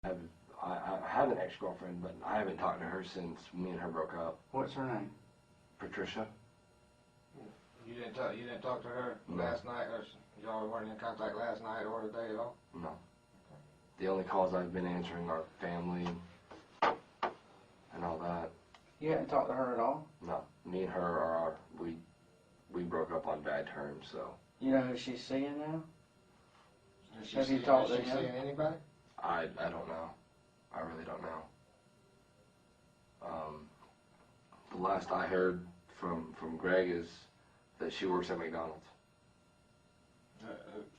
have, I have an ex-girlfriend, but I haven't talked to her since me and her broke up. What's her name? Patricia. You didn't talk to her No. last night, or y'all weren't in contact last night or today at all? No. The only calls I've been answering are family and all that. You hadn't talked to her at all? No. Me and her are, we broke up on bad terms, so. You know who she's seeing now? Have Is you talked to she him? seeing anybody? I don't know. I really don't know. The last I heard from Greg is that she works at McDonald's.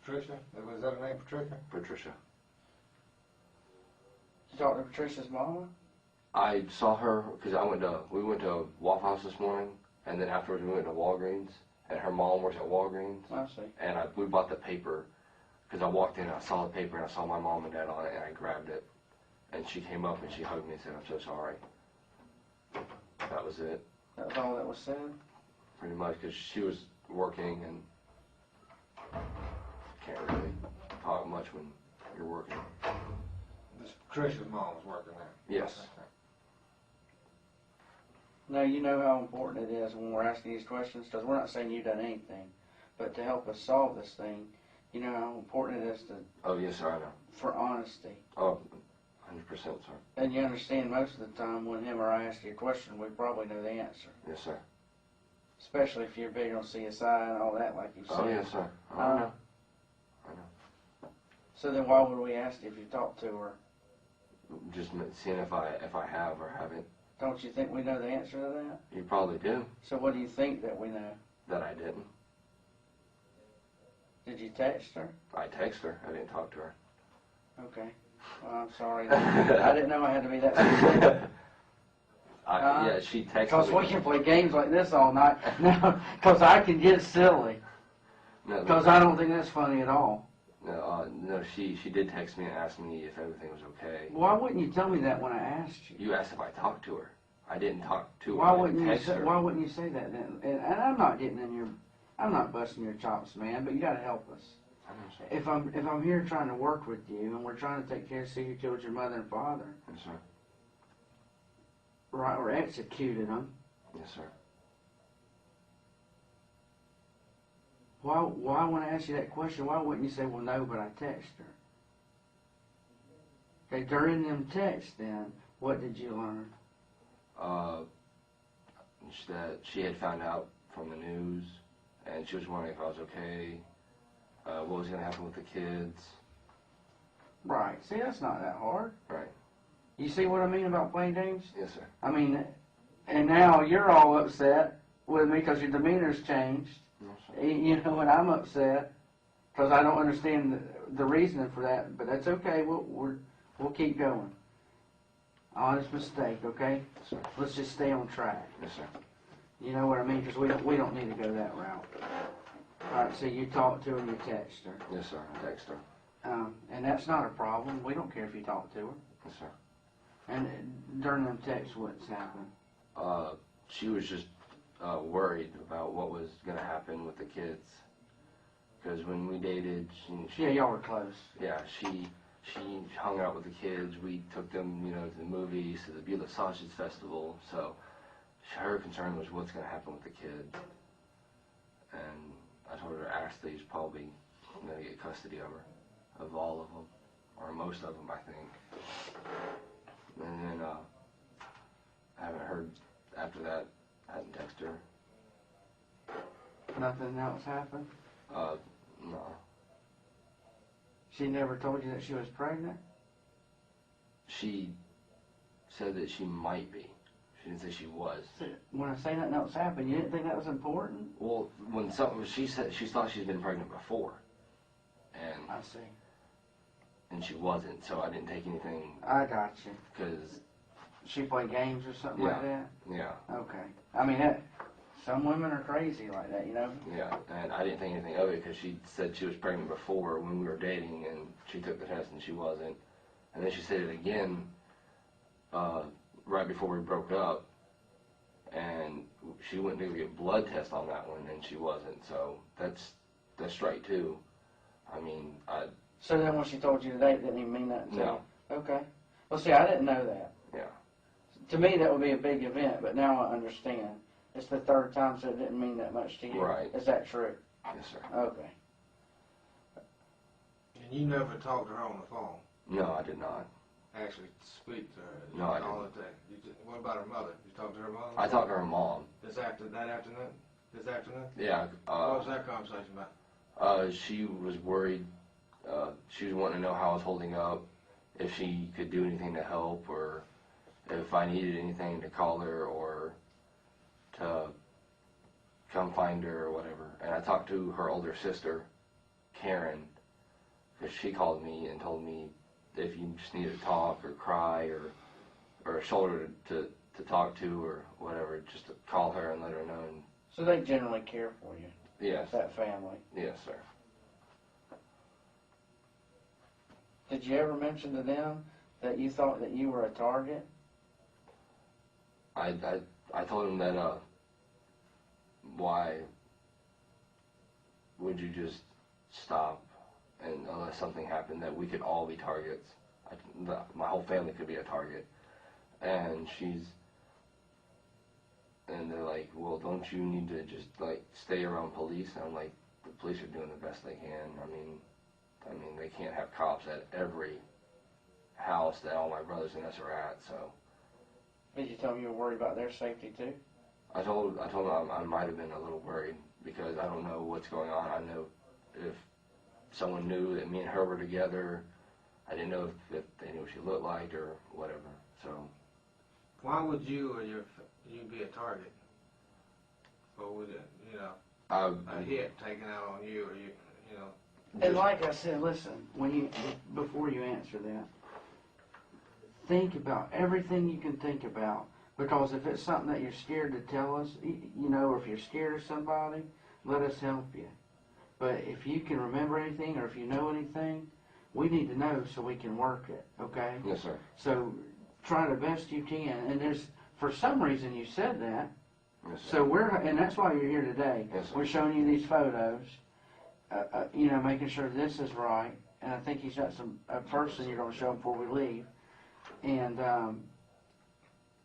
Patricia? Was that her name, Patricia? Patricia. You talked to Patricia's mama? I saw her because we went to Waffle House this morning, and then afterwards we went to Walgreens, and her mom works at Walgreens. I see. And we bought the paper because I walked in and I saw the paper and I saw my mom and dad on it, and I grabbed it, and she came up and she hugged me and said, "I'm so sorry." That was it. That was all that was said? Pretty much, because she was working and can't really talk much when you're working. This Patricia's mom was working there. Yes. Now, you know how important it is when we're asking these questions, because we're not saying you've done anything, but to help us solve this thing, you know how important it is Oh, yes, sir, I know. for honesty. Oh, 100%, sir. And you understand most of the time when him or I ask you a question, we probably know the answer. Yes, sir. Especially if you're big on CSI and all that, like you said. Oh, yes, sir. I know. I know. So then why would we ask you if you talked to her? Just seeing if I have or haven't. Don't you think we know the answer to that? You probably do. So what do you think that we know? That I didn't. Did you text her? I text her. I didn't talk to her. Okay. Well, I'm sorry. I didn't know I had to be that specific. Yeah, she texted Because me. we can play games like this all night. No, because I can get silly. No, Because I don't think that's funny at all. no, she did text me and ask me if everything was okay. Why wouldn't you tell me that when I asked you? You asked if I talked to her. I didn't talk to her. Why I didn't wouldn't you text say? her. Why wouldn't you say that then? And I'm not getting in your, I'm not busting your chops, man. But you got to help us. I know, sir. If I'm here trying to work with you and we're trying to take care, see who killed your mother and father, Yes, sir. right, or executed them. Yes, sir. Why when I ask you that question, why wouldn't you say, well, no, but I texted her? Okay, during them texts, then what did you learn? That she had found out from the news, and she was wondering if I was okay. What was going to happen with the kids? Right. See, that's not that hard. Right. You see what I mean about playing games? Yes, sir. I mean, and now you're all upset with me because your demeanor's changed. Yes, sir. You know, and I'm upset because I don't understand the reasoning for that. But that's okay. We'll keep going. Honest mistake, okay? Yes, sir. Let's just stay on track. Yes, sir. You know what I mean? Because we don't need to go that route. All right. So you talked to her and you texted her, Yes, sir. I text her. and that's not a problem. We don't care if you talk to her. Yes, sir. And during them texts, what's happened? She was just worried about what was going to happen with the kids. Because when we dated, Yeah, y'all were close. yeah, she hung out with the kids. We took them, to the movies, to the Billings Sausage Festival. So her concern was what's going to happen with the kids. And I told her Ashley's probably going to get custody of her, of all of them, or most of them, I think. And then I haven't heard after that. I hadn't texted her. Nothing else happened? No. She never told you that she was pregnant? She said that she might be. She didn't say she was. When I say nothing else happened, you didn't think that was important? Well, she said she thought she'd been pregnant before, and I see. and she wasn't. So I didn't take anything I got you. because She played games or something like that? yeah, Okay. I mean, some women are crazy like that, you know? yeah, and I didn't think anything of it because she said she was pregnant before when we were dating, and she took the test and she wasn't, and then she said it again right before we broke up, and she went to go get blood test on that one, and she wasn't. So that's straight too. I mean, So then when she told you today, it didn't even mean that to you? No. Okay. Well, see, I didn't know that. Yeah. To me, that would be a big event, but now I understand. It's the third time, so it didn't mean that much to you. Right. Is that true? Yes, sir. Okay. And you never talked to her on the phone? No, I did not. Actually speak to her? No, I all didn't. the time. What about her mother? You talked to her mother? I talked to her mom. That afternoon? This afternoon? Yeah. What was that conversation about? She was worried. She was wanting to know how I was holding up, if she could do anything to help, or if I needed anything to call her or to come find her or whatever. And I talked to her older sister, Karen, because she called me and told me if you just needed to talk or cry or a shoulder to talk to or whatever, just to call her and let her know. And So they generally care for you, yes, that family. yes, sir. Did you ever mention to them that you thought that you were a target? I told him that why would you just stop, and unless something happened, that we could all be targets. My whole family could be a target. And they're like, well, don't you need to just like stay around police? And I'm like, the police are doing the best they can. I mean they can't have cops at every house that all my brothers and us are at. So Did you tell them you were worried about their safety too? I told them I might have been a little worried because I don't know what's going on. I know if someone knew that me and her were together, I didn't know if they knew what she looked like or whatever. So Why would you or you be a target? Or would it, a hit taken out on you or you know? And like I said, listen, before you answer that, think about everything you can think about. Because if it's something that you're scared to tell us, or if you're scared of somebody, let us help you. But if you can remember anything or if you know anything, we need to know so we can work it, okay? yes, sir. So try the best you can. And for some reason you said that. Yes, sir. So and that's why you're here today. Yes, sir. We're showing you these photos, making sure this is right. And I think he's got a person you're going to show him before we leave.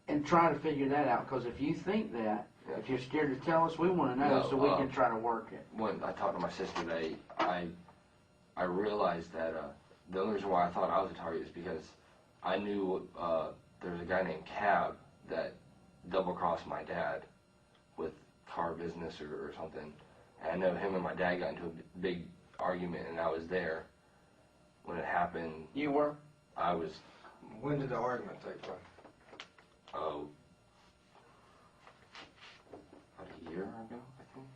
And try to figure that out, because if you think that, yeah. if you're scared to tell us, we want to know No, so we can try to work it. When I talked to my sister today, I realized that the only reason why I thought I was a target is because I knew there was a guy named Cab that double-crossed my dad with car business or something. And I know him and my dad got into a big argument, and I was there when it happened. You were? I was. When did the argument take place? Oh, about a year ago, I think.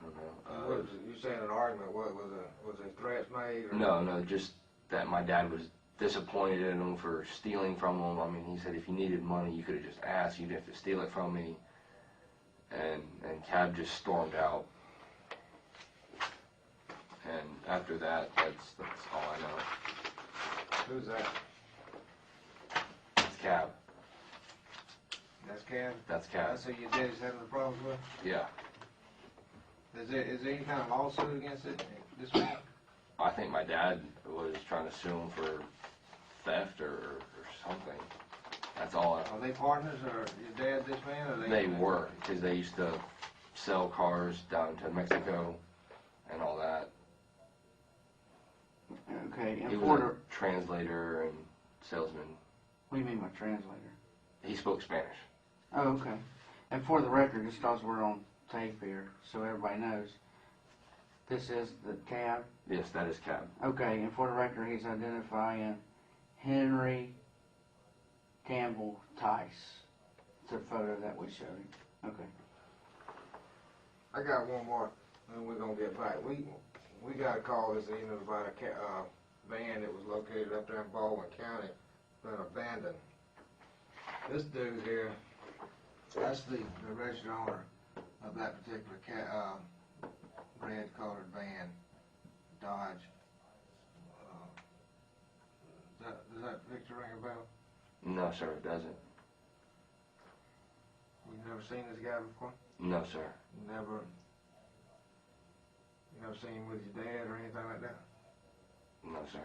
I don't know. What was it, you saying an argument? What was it threats made? Or? No, just that my dad was disappointed in him for stealing from him. I mean, he said if you needed money, you could have just asked. You didn't have to steal it from me. And Cab just stormed out. And after that, that's all I know. Who's that? It's Cab. That's Cab? That's Cab. That's who your daddy's having the problems with? Yeah. Is there any kind of lawsuit against this man? I think my dad was trying to sue him for theft or something. That's all. Are they partners, or your dad, this man, or They were, because they used to sell cars down to Mexico and all that. Okay, and He was a translator and salesman. what do you mean by translator? He spoke Spanish. Oh, okay. And for the record, just because we're on tape here, so everybody knows, this is the Cab. Yes, that is Cab. Okay, and for the record, he's identifying Henry Campbell Tice. It's a photo that we showed him. Okay. I got one more, and we're gonna get back. We got a call this evening about a van that was located up there in Baldwin County, been abandoned. This dude here, that's the registered owner of that particular red-colored van, Dodge. Does that picture ring a bell? No, sir, it doesn't. You've never seen this guy before? No, sir. You never seen him with your dad or anything like that? No, sir.